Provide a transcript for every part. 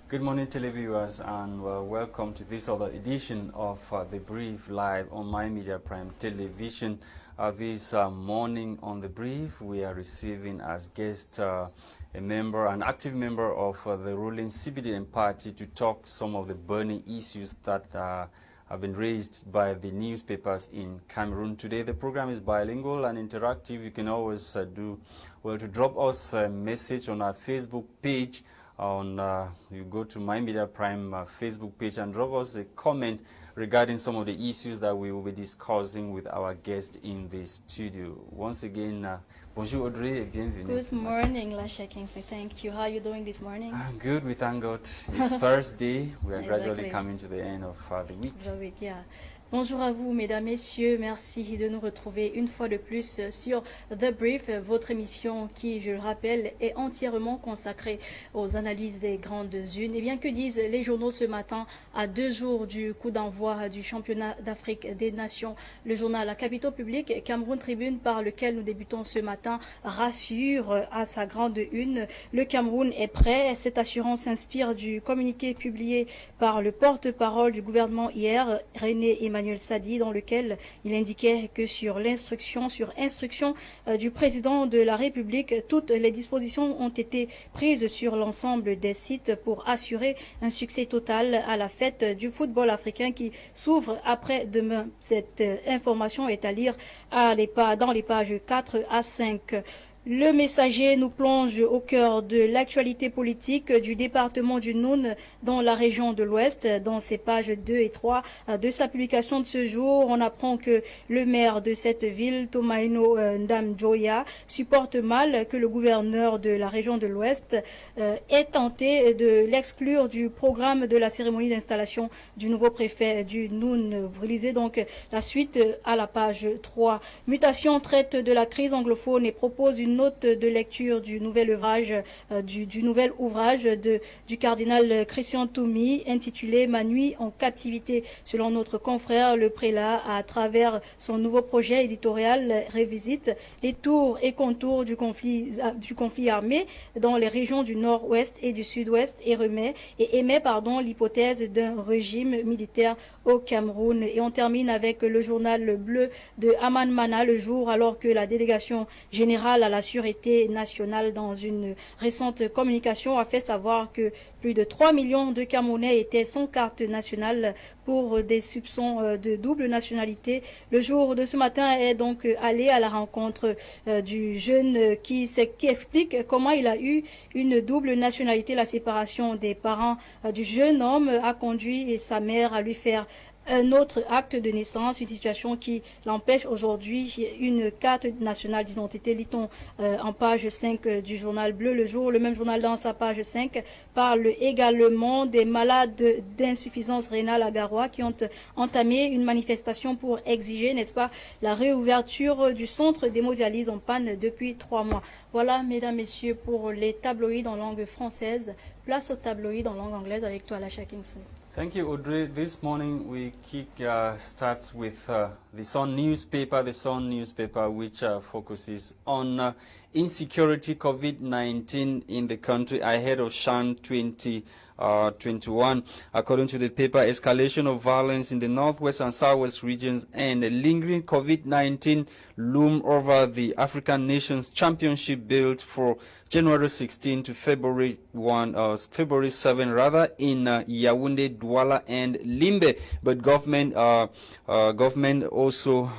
Good morning, televiewers, and welcome to this other edition of The Brief live on My Media Prime Television. This morning on The Brief, we are receiving as guest an active member of the ruling CBDM party to talk some of the burning issues that have been raised by the newspapers in Cameroon. Today, the program is bilingual and interactive. You can always to drop us a message on our Facebook page. You go to My Media Prime Facebook page and drop us a comment regarding some of the issues that we will be discussing with our guest in the studio. Once again, bonjour Audrey et bienvenue. Good morning, Lasha Kingsley. Thank you. How are you doing this morning? I'm good, we thank God. It's Thursday. We are gradually Exactly. coming to the end of the week. The week, yeah. Bonjour à vous, mesdames, messieurs. Merci de nous retrouver une fois de plus sur The Brief, votre émission qui, je le rappelle, est entièrement consacrée aux analyses des grandes unes. Et bien, que disent les journaux ce matin, à 2 jours du coup d'envoi du championnat d'Afrique des Nations? Le journal La Capitale Publique, Cameroun Tribune, par lequel nous débutons ce matin, rassure à sa grande une. Le Cameroun est prêt. Cette assurance s'inspire du communiqué publié par le porte-parole du gouvernement hier, René Emmanuel Sadi, dans lequel il indiquait que sur instruction du président de la République, toutes les dispositions ont été prises sur l'ensemble des sites pour assurer un succès total à la fête du football africain qui s'ouvre après-demain. Cette information est à lire dans les pages 4 à 5. Le Messager nous plonge au cœur de l'actualité politique du département du Noun dans la région de l'Ouest. Dans ses pages 2 et 3 de sa publication de ce jour, on apprend que le maire de cette ville, Tomaino Ndamjoya, supporte mal que le gouverneur de la région de l'Ouest ait tenté de l'exclure du programme de la cérémonie d'installation du nouveau préfet du Noun. Vous lisez donc la suite à la page 3. Mutation traite de la crise anglophone et propose une note de lecture du nouvel ouvrage du cardinal Christian Toumi intitulé Ma nuit en captivité. Selon notre confrère, le prélat, à travers son nouveau projet éditorial, revisite les tours et contours du conflit armé dans les régions du nord-ouest et du sud-ouest et émet l'hypothèse d'un régime militaire au Cameroun. Et on termine avec le journal bleu de Aman Mana Le Jour, alors que la délégation générale à la sûreté nationale, dans une récente communication, a fait savoir que plus de 3 millions de Camerounais étaient sans carte nationale pour des soupçons de double nationalité. Le jour de ce matin est donc allé à la rencontre du jeune qui explique comment il a eu une double nationalité. La séparation des parents du jeune homme a conduit sa mère à lui faire un autre acte de naissance, une situation qui l'empêche aujourd'hui une carte nationale d'identité. Lit-on en page 5 du journal bleu Le Jour. Le même journal, dans sa page 5, parle également des malades d'insuffisance rénale à Garoua qui ont entamé une manifestation pour exiger, n'est-ce pas, la réouverture du centre d'hémodialyse en panne depuis 3 mois. Voilà, mesdames, messieurs, pour les tabloïds en langue française. Place aux tabloïds en langue anglaise avec toi, Lasha Kingsley. Thank you, Audrey. This morning we starts with the Sun newspaper. The Sun newspaper, which focuses on insecurity, COVID-19 in the country ahead of Shan 2021. According to the paper, escalation of violence in the northwest and southwest regions and a lingering COVID-19 loom over the African Nations Championship built for January 16 to February 7 rather in Yaoundé, Douala and Limbe. But government also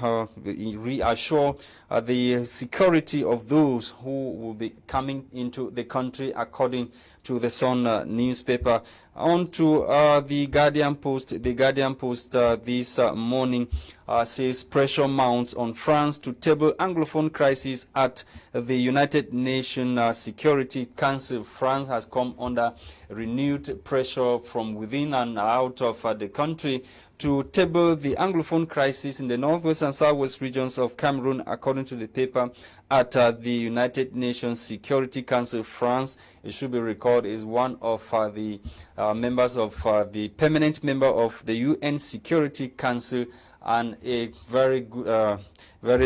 reassure the security of those who will be coming into the country, according to the Sun newspaper. On to the Guardian Post. The Guardian Post this morning says pressure mounts on France to table Anglophone crisis at the United Nations Security Council. France has come under renewed pressure from within and out of the country to table the Anglophone crisis in the northwest and southwest regions of Cameroon, according to the paper, at the United Nations Security Council. France, it should be recalled, is one of the members of the permanent member of the UN Security Council and a very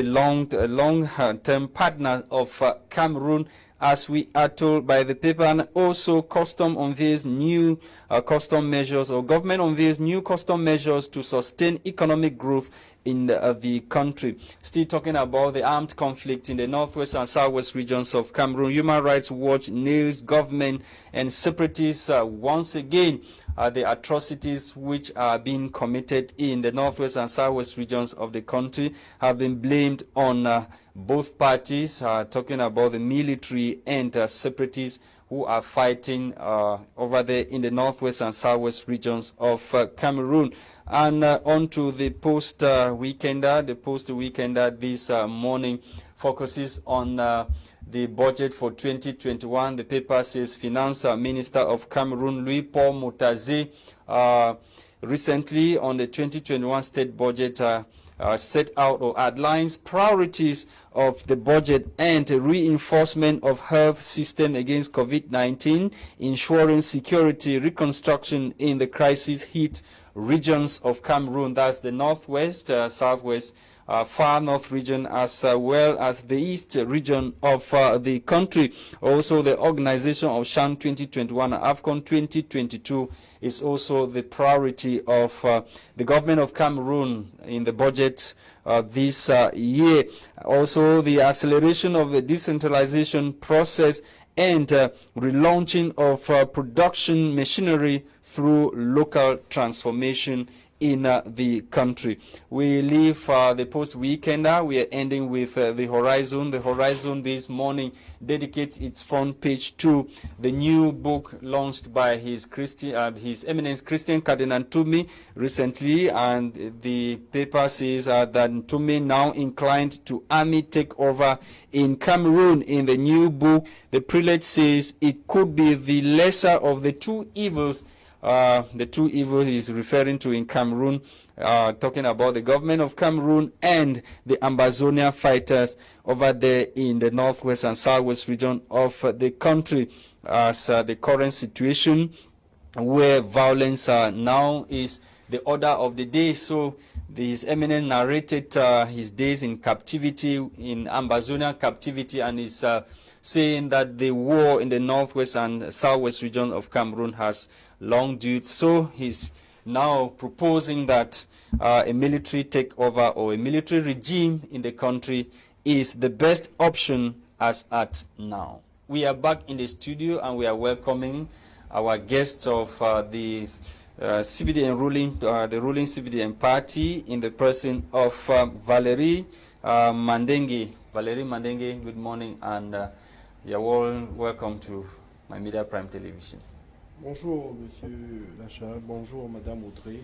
long-term partner of Cameroon as we are told by the paper, and also custom unveils new custom measures, or government unveils new custom measures to sustain economic growth in the country. Still talking about the armed conflict in the northwest and southwest regions of Cameroon, Human Rights Watch nails government and separatists once again. The atrocities which are being committed in the northwest and southwest regions of the country have been blamed on both parties, talking about the military and separatists who are fighting over there in the northwest and southwest regions of Cameroon. And on to the post-weekender. The post-weekender this morning focuses on the budget for 2021. The paper says Finance Minister of Cameroon, Louis-Paul Mutaze, recently on the 2021 state budget set out or outlines priorities of the budget and reinforcement of health system against COVID-19, ensuring security, reconstruction in the crisis-hit regions of Cameroon. That's the northwest, southwest, far north region, as well as the east region of the country. Also, the organization of CHAN 2021 and AFCON 2022 is also the priority of the government of Cameroon in the budget this year. Also, the acceleration of the decentralization process and relaunching of production machinery through local transformation in the country. We leave the post-weekender. We are ending with the Horizon. The Horizon this morning dedicates its front page to the new book launched by His Eminence Christian Cardinal Ntumi recently, and the paper says that Ntumi now inclined to army takeover in Cameroon. In the new book, the prelate says it could be the lesser of the two evils. The two evils he's referring to in Cameroon, talking about the government of Cameroon and the Ambazonia fighters over there in the northwest and southwest region of the country, as the current situation where violence now is the order of the day. So His Eminence narrated his days in captivity, in Ambazonia captivity, and is saying that the war in the northwest and southwest region of Cameroon has long due. So he's now proposing that a military takeover or a military regime in the country is the best option as at now. We are back in the studio and we are welcoming our guests of the CBDN ruling, the ruling CBDN party, in the person of Valerie Mandenge. Valerie Mandenge, good morning, and you're all welcome to My Media Prime Television. Bonjour Monsieur Lacha, bonjour Madame Audrey,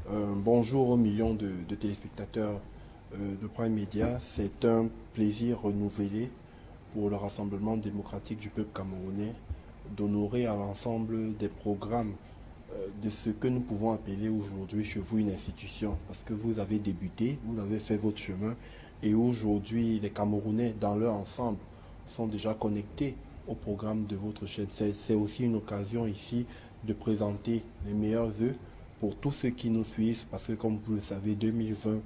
bonjour aux millions de téléspectateurs de Prime Media. C'est un plaisir renouvelé pour le Rassemblement démocratique du peuple camerounais d'honorer à l'ensemble des programmes de ce que nous pouvons appeler aujourd'hui chez vous une institution. Parce que vous avez débuté, vous avez fait votre chemin, et aujourd'hui les Camerounais dans leur ensemble sont déjà connectés au programme de votre chaîne. C'est aussi une occasion ici de présenter les meilleurs vœux pour tous ceux qui nous suivent, parce que comme vous le savez, 2020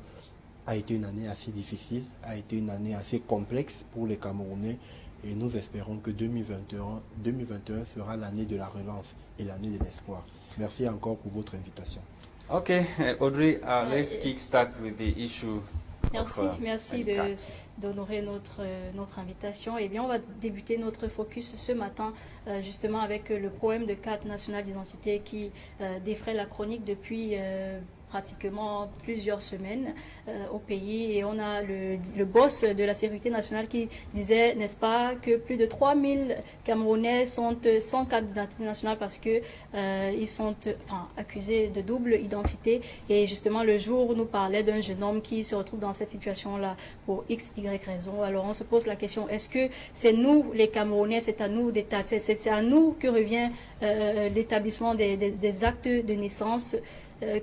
a été une année assez difficile, a été une année assez complexe pour les Camerounais, et nous espérons que 2021 sera l'année de la relance et l'année de l'espoir. Merci encore pour votre invitation. Okay, Audrey, let's kickstart with the issue. Merci d'honorer notre invitation. Eh bien, on va débuter notre focus ce matin justement avec le problème de carte nationale d'identité qui défraie la chronique depuis pratiquement plusieurs semaines au pays, et on a le boss de la sécurité nationale qui disait, n'est-ce pas, que plus de 3000 Camerounais sont sans carte d'identité nationale parce que ils sont accusés de double identité. Et justement, le jour où nous parlait d'un jeune homme qui se retrouve dans cette situation-là pour x, y raison. Alors on se pose la question, est-ce que c'est nous les Camerounais, c'est à nous d'État, c'est à nous que revient l'établissement des actes de naissance?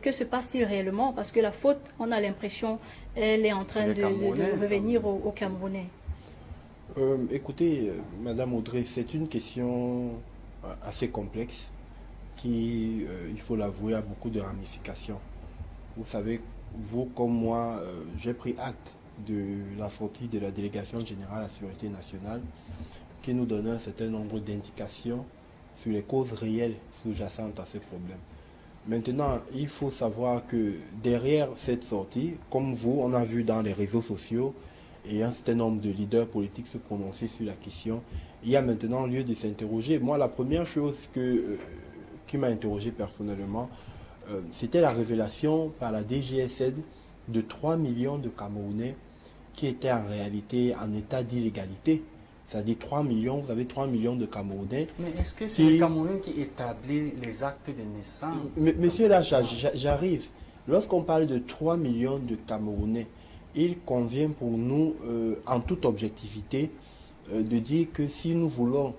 Que se passe-t-il réellement? Parce que la faute, on a l'impression, elle est en train de revenir aux Camerounais. Écoutez, Madame Audrey, c'est une question assez complexe qui, il faut l'avouer, a beaucoup de ramifications. Vous savez, vous comme moi, j'ai pris acte de la sortie de la délégation générale à la sécurité nationale qui nous donnait un certain nombre d'indications sur les causes réelles sous-jacentes à ce problème. Maintenant, il faut savoir que derrière cette sortie, comme vous, on a vu dans les réseaux sociaux et un certain nombre de leaders politiques se prononcer sur la question, il y a maintenant lieu de s'interroger. Moi, la première chose qui m'a interrogé personnellement, c'était la révélation par la DGSN de 3 millions de Camerounais qui étaient en réalité en état d'illégalité. C'est-à-dire 3 millions, vous avez 3 millions de Camerounais. Mais est-ce que c'est les Camerounais qui établissent les actes de naissance? Monsieur Lacha, j'arrive. Lorsqu'on parle de 3 millions de Camerounais, il convient pour nous, en toute objectivité, de dire que si nous voulons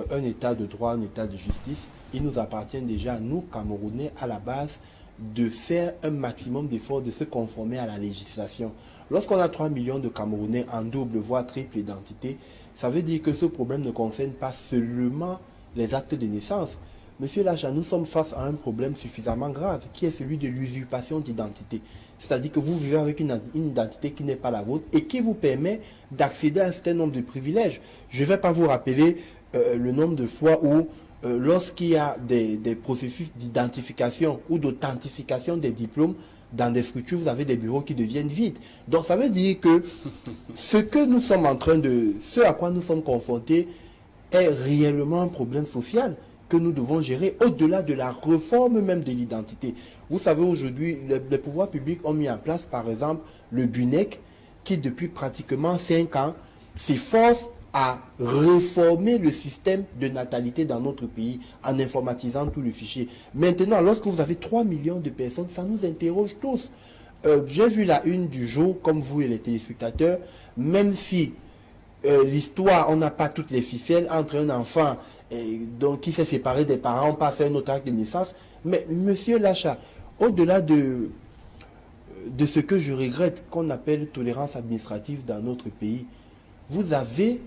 un état de droit, un état de justice, il nous appartient déjà à nous, Camerounais, à la base, de faire un maximum d'efforts, de se conformer à la législation. Lorsqu'on a 3 millions de Camerounais en double, voire triple identité, ça veut dire que ce problème ne concerne pas seulement les actes de naissance. Monsieur Lacha, nous sommes face à un problème suffisamment grave, qui est celui de l'usurpation d'identité. C'est-à-dire que vous vivez avec une identité qui n'est pas la vôtre et qui vous permet d'accéder à un certain nombre de privilèges. Je ne vais pas vous rappeler le nombre de fois où, lorsqu'il y a des processus d'identification ou d'authentification des diplômes, dans des structures, vous avez des bureaux qui deviennent vides. Donc ça veut dire que ce à quoi nous sommes confrontés est réellement un problème social que nous devons gérer au-delà de la réforme même de l'identité. Vous savez, aujourd'hui, les pouvoirs publics ont mis en place, par exemple, le BUNEC, qui depuis pratiquement 5 ans s'efforce à réformer le système de natalité dans notre pays en informatisant tout le fichier. Maintenant, lorsque vous avez 3 millions de personnes, ça nous interroge tous. J'ai vu la une du jour, comme vous et les téléspectateurs, même si l'histoire, on n'a pas toutes les ficelles entre un enfant donc, qui s'est séparé des parents, pas fait un autre acte de naissance. Mais monsieur Lacha, au-delà de ce que je regrette qu'on appelle tolérance administrative dans notre pays, vous avez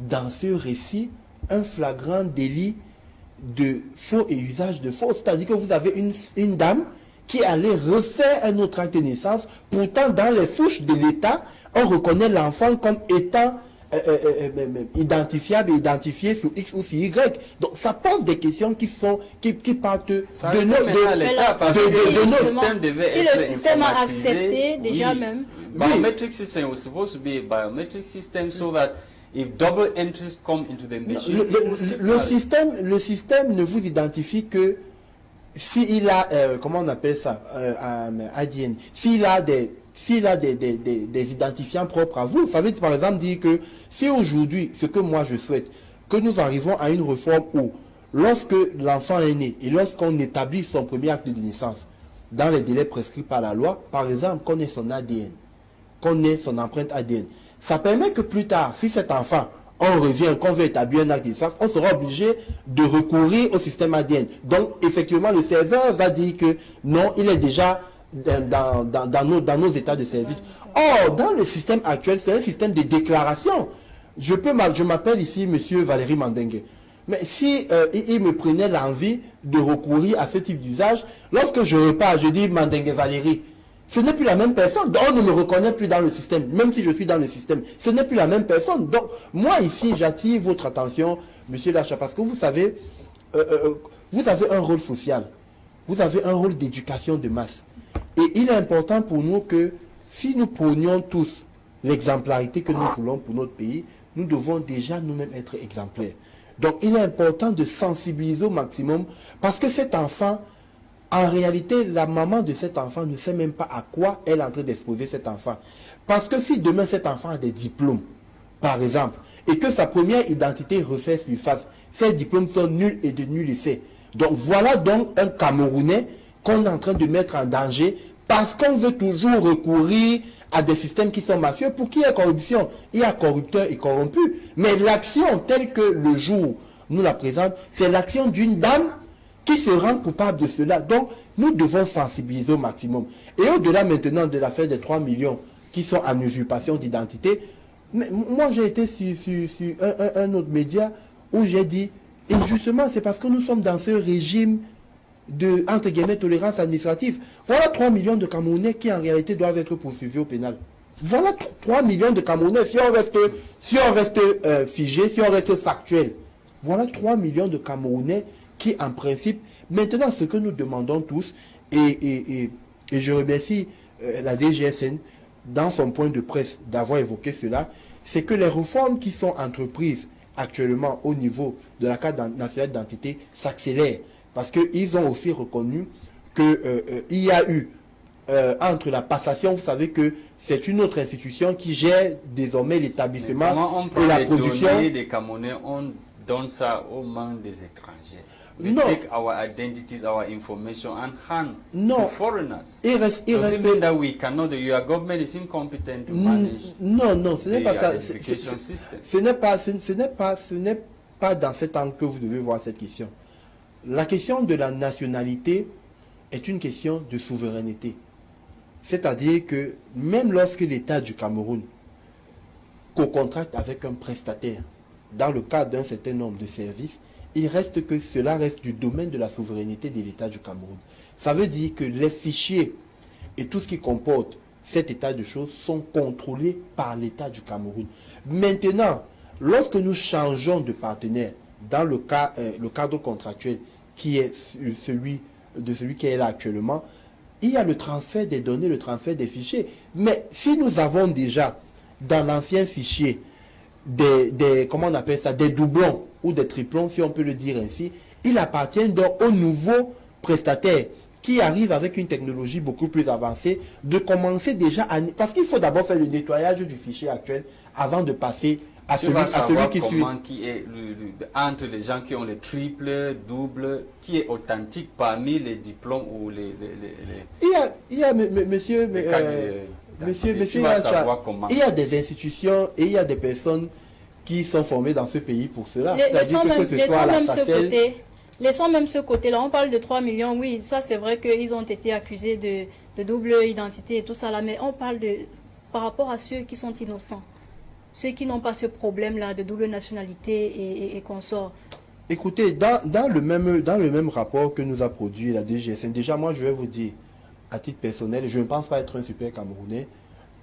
dans ce récit un flagrant délit de faux et usage de faux. C'est-à-dire que vous avez une dame qui allait refaire un autre acte de naissance. Pourtant, dans les souches de l'État, on reconnaît l'enfant comme étant identifiable et identifié sur X ou sur Y. Donc ça pose des questions qui partent de nos système devait si être le système a informatisé, accepté déjà oui. même. Biometric system was supposed to be a biometric system so that if double entries come into the machine, le système ne vous identifie que s'il a comment on appelle ça ADN, s'il a des identifiants propres à vous. Ça veut par exemple dire que si aujourd'hui, ce que moi je souhaite, que nous arrivons à une réforme où, lorsque l'enfant est né et lorsqu'on établit son premier acte de naissance, dans les délais prescrits par la loi, par exemple, qu'on ait son ADN, qu'on ait son empreinte ADN, ça permet que plus tard, si cet enfant, on revient, qu'on veut établir un acte de naissance, on sera obligé de recourir au système ADN. Donc, effectivement, le serveur va dire que non, il est déjà dans nos états de service. Or, dans le système actuel, c'est un système de déclaration. Je m'appelle ici Monsieur Valérie Mandengue. Mais si il me prenait l'envie de recourir à ce type d'usage, lorsque je repars, je dis Mandengue Valérie, ce n'est plus la même personne. Donc, on ne me reconnaît plus dans le système, même si je suis dans le système. Ce n'est plus la même personne. Donc, moi ici, j'attire votre attention, Monsieur Lacha, parce que vous savez, vous avez un rôle social. Vous avez un rôle d'éducation de masse. Et il est important pour nous que, si nous prenions tous l'exemplarité que nous voulons pour notre pays, nous devons déjà nous-mêmes être exemplaires. Donc, il est important de sensibiliser au maximum, parce que cet enfant, en réalité, la maman de cet enfant ne sait même pas à quoi elle est en train d'exposer cet enfant. Parce que si demain cet enfant a des diplômes, par exemple, et que sa première identité refait surface, ces diplômes sont nuls et de nul effet. Donc voilà donc un Camerounais qu'on est en train de mettre en danger parce qu'on veut toujours recourir à des systèmes qui sont mafieux. Pour qui il y a corruption, il y a corrupteur et corrompu. Mais l'action telle que le jour nous la présente, c'est l'action d'une dame qui se rend coupable de cela. Donc, nous devons sensibiliser au maximum. Et au-delà maintenant de l'affaire des 3 millions qui sont en usurpation d'identité, moi j'ai été sur un autre média où j'ai dit, et justement c'est parce que nous sommes dans ce régime de, entre guillemets, tolérance administrative. Voilà 3 millions de Camerounais qui en réalité doivent être poursuivis au pénal. Voilà 3 millions de Camerounais. Si on reste figé, si on reste factuel, voilà 3 millions de Camerounais qui, en principe, maintenant, ce que nous demandons tous, et je remercie la DGSN, dans son point de presse, d'avoir évoqué cela, c'est que les réformes qui sont entreprises actuellement au niveau de la carte nationale d'identité s'accélèrent. Parce qu'ils ont aussi reconnu qu'il y a eu, entre la passation, vous savez que c'est une autre institution qui gère désormais l'établissement et la production. Données des Camerounais, on donne ça aux mains des étrangers. They Non. take our identities, our information and hand Non. to foreigners. Il reste, Does it mean that we cannot, your government is incompetent to manage non, ce n'est the pas ça. identification system? Ce n'est pas dans cet angle que vous devez voir cette question. La question de la nationalité est une question de souveraineté. C'est-à-dire que même lorsque l'État du Cameroun co-contracte avec un prestataire dans le cadre d'un certain nombre de services, il reste que cela reste du domaine de la souveraineté de l'État du Cameroun. Ça veut dire que les fichiers et tout ce qui comporte cet état de choses sont contrôlés par l'État du Cameroun. Maintenant, lorsque nous changeons de partenaire dans le cadre contractuel qui est celui qui est là actuellement, il y a le transfert des données, le transfert des fichiers. Mais si nous avons déjà dans l'ancien fichier comment on appelle ça, des doublons ou des triplons, si on peut le dire ainsi, il appartient donc au nouveau prestataire qui arrive avec une technologie beaucoup plus avancée de commencer déjà à... Parce qu'il faut d'abord faire le nettoyage du fichier actuel avant de passer à celui qui suit. Qui est entre les gens qui ont le triple, double, qui est authentique parmi les diplômes ou les Il y a monsieur, il y a des institutions et il y a des personnes qui sont formées dans ce pays pour cela. Laissons même ce côté-là. On parle de 3 millions, oui, ça c'est vrai qu'ils ont été accusés de double identité et tout ça là, mais on parle par rapport à ceux qui sont innocents, ceux qui n'ont pas ce problème-là de double nationalité et consorts. Écoutez, dans le même rapport que nous a produit la DGSN, déjà moi je vais vous dire, à titre personnel, je ne pense pas être un super Camerounais.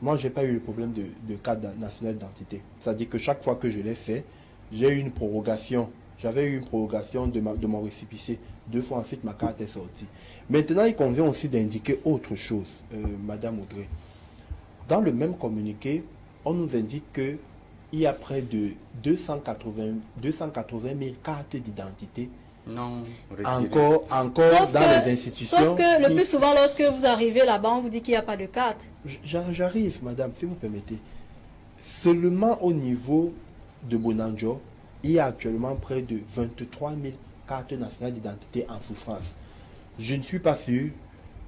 Moi, je n'ai pas eu le problème de carte nationale d'identité. C'est-à-dire que chaque fois que je l'ai fait, j'ai eu une prorogation. J'avais eu une prorogation de mon récipicé. 2 fois ensuite, ma carte est sortie. Maintenant, il convient aussi d'indiquer autre chose, Madame Audrey. Dans le même communiqué, on nous indique qu'il y a près de 280 000 cartes d'identité non encore dans les institutions. Sauf que le plus souvent, lorsque vous arrivez là-bas, on vous dit qu'il n'y a pas de carte. J'arrive, madame, si vous permettez. Seulement au niveau de Bonanjo, il y a actuellement près de 23 000 cartes nationales d'identité en souffrance. Je ne suis pas sûr,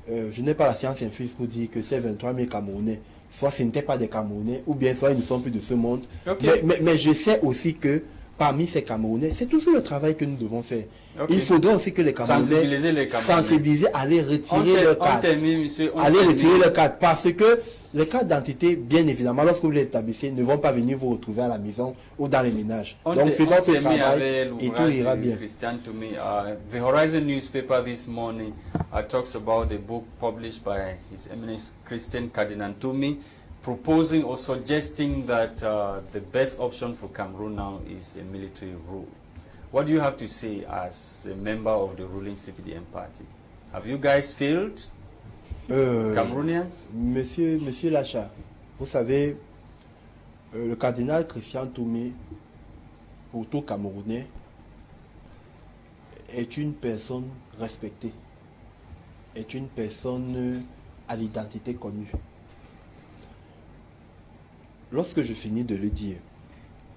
je n'ai pas la science infuse pour dire que ces 23 000 Camerounais, soit ce n'étaient pas des Camerounais, ou bien soit ils ne sont plus de ce monde. Okay. Mais je sais aussi que parmi ces Camerounais, c'est toujours le travail que nous devons faire. Okay. Il faudrait aussi que les Camerounais sensibiliser à aller retirer leur carte. Retirer leur carte. Parce que les cartes d'identité, bien évidemment, lorsque vous les établissez, ne vont pas venir vous retrouver à la maison ou dans les ménages. Donc faisons ce travail et tout ira bien. The Horizon newspaper this morning talks about the book published by His Eminence Christian Cardinal Toumi, proposing or suggesting that the best option for Cameroon now is a military rule. What do you have to say as a member of the ruling CPDM party? Have you guys failed, Cameroonians? Monsieur Lacha, vous savez, le cardinal Christian Toumi, pour tout Camerounais, est une personne respectée, est une personne à l'identité connue. Lorsque je finis de le dire,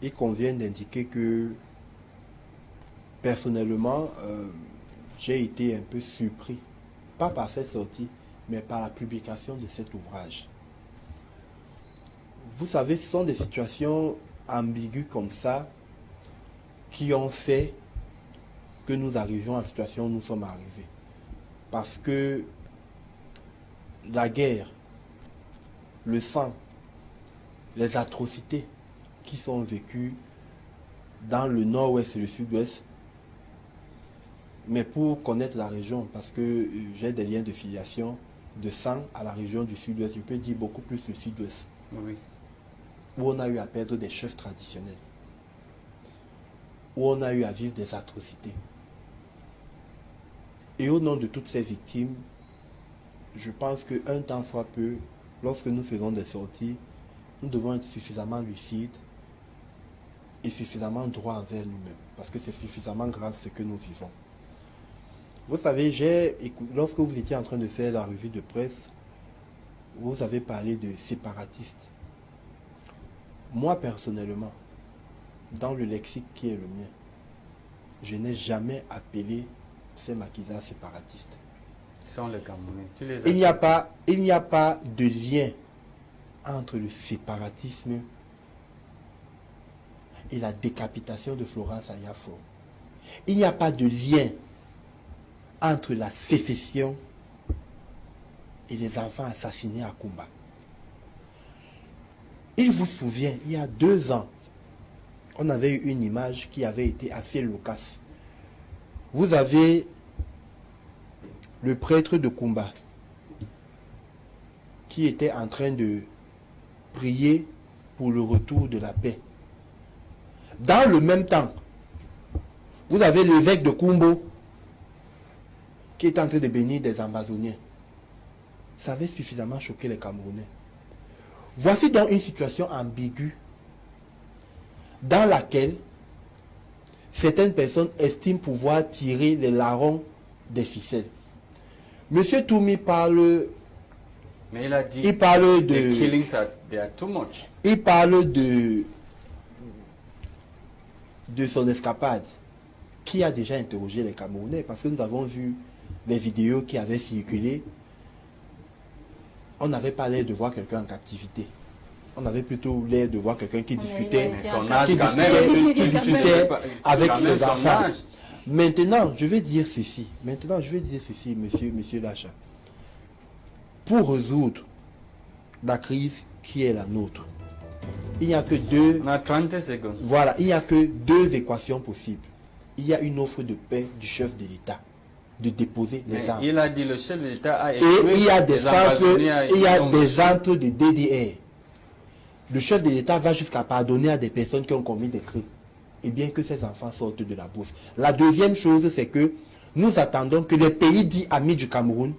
il convient d'indiquer que personnellement, j'ai été un peu surpris, pas par cette sortie, mais par la publication de cet ouvrage. Vous savez, ce sont des situations ambiguës comme ça qui ont fait que nous arrivions à la situation où nous sommes arrivés. Parce que la guerre, le sang, les atrocités qui sont vécues dans le nord-ouest et le sud-ouest. Mais pour connaître la région, parce que j'ai des liens de filiation de sang à la région du sud-ouest, je peux dire beaucoup plus le sud-ouest. Oui. où on a eu à perdre des chefs traditionnels, où on a eu à vivre des atrocités. Et au nom de toutes ces victimes, je pense qu'un temps soit peu, lorsque nous faisons des sorties, nous devons être suffisamment lucides et suffisamment droits envers nous-mêmes, parce que c'est suffisamment grave ce que nous vivons. Vous savez, lorsque vous étiez en train de faire la revue de presse, vous avez parlé de séparatistes. Moi, personnellement, dans le lexique qui est le mien, je n'ai jamais appelé ces maquisards séparatistes. Ils sont les Camerounais. Tu les Il n'y a pas de lien entre le séparatisme et la décapitation de Florence Ayafo. Il n'y a pas de lien entre la sécession et les enfants assassinés à Kumba. Il vous souvient, il y a 2 ans, on avait eu une image qui avait été assez loquace. Vous avez le prêtre de Kumba qui était en train de prier pour le retour de la paix. Dans le même temps, vous avez l'évêque de Kumbo qui est en train de bénir des Amazoniens. Ça avait suffisamment choqué les Camerounais. Voici donc une situation ambiguë dans laquelle certaines personnes estiment pouvoir tirer les larrons des ficelles. Monsieur Toumi parle... Mais il a dit il parle de... the killings they are too much. Il parle de son escapade. Qui a déjà interrogé les Camerounais? Parce que nous avons vu les vidéos qui avaient circulé. On n'avait pas l'air de voir quelqu'un en captivité. On avait plutôt l'air de voir quelqu'un qui discutait, Mais son âge qui quand même. qui discutait avec Quand même ses son enfants. âge. Maintenant, je vais dire ceci, monsieur Lacha. Pour résoudre la crise qui est la nôtre, il n'y a que deux... On a 30 secondes. Voilà, il n'y a que 2 équations possibles. Il y a une offre de paix du chef de l'État de déposer les armes. Il a dit le chef de l'État a Et échoué. il y a des les Amazoniens, centres, ils ont- centres de DDR. Le chef de l'État va jusqu'à pardonner à des personnes qui ont commis des crimes. Et bien que ces enfants sortent de la bourse. La deuxième chose, c'est que nous attendons que les pays dits amis du Cameroun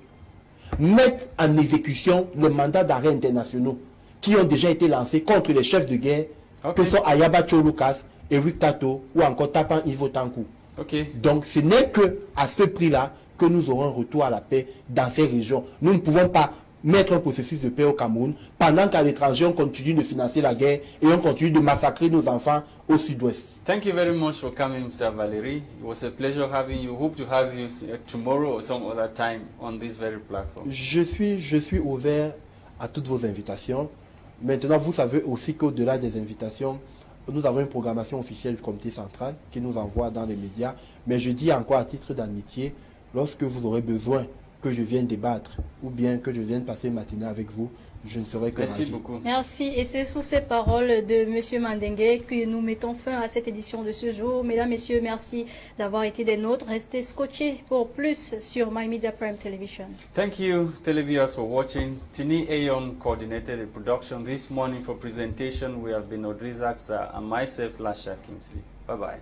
mettent en exécution le mandat d'arrêt internationaux qui ont déjà été lancés contre les chefs de guerre Ok. que sont Ayaba Cholukas, Eric Tato ou encore Tapan Ivo Tankou. Ok. Donc ce n'est que à ce prix-là que nous aurons un retour à la paix dans ces régions. Nous ne pouvons pas mettre un processus de paix au Cameroun pendant qu'à l'étranger on continue de financer la guerre et on continue de massacrer nos enfants au sud-ouest. Thank you very much for coming, Mr. Valery. It was a pleasure having you. Hope to have you tomorrow or some other time on this very platform. Je suis ouvert à toutes vos invitations. Maintenant, vous savez aussi qu'au-delà des invitations, nous avons une programmation officielle du comité central qui nous envoie dans les médias. Mais je dis encore à titre d'amitié, lorsque vous aurez besoin que je vienne débattre ou bien que je vienne passer une matinée avec vous, je ne serai que Merci ravi. beaucoup. Merci. Et c'est sous ces paroles de M. Mandengue que nous mettons fin à cette édition de ce jour. Mesdames, Messieurs, merci d'avoir été des nôtres. Restez scotchés pour plus sur My Media Prime Television. Thank you, televiewers, for watching. Tini Ayon coordinated the production this morning for presentation. We have been Audrey Zaksa and myself, Lasha Kingsley. Bye-bye.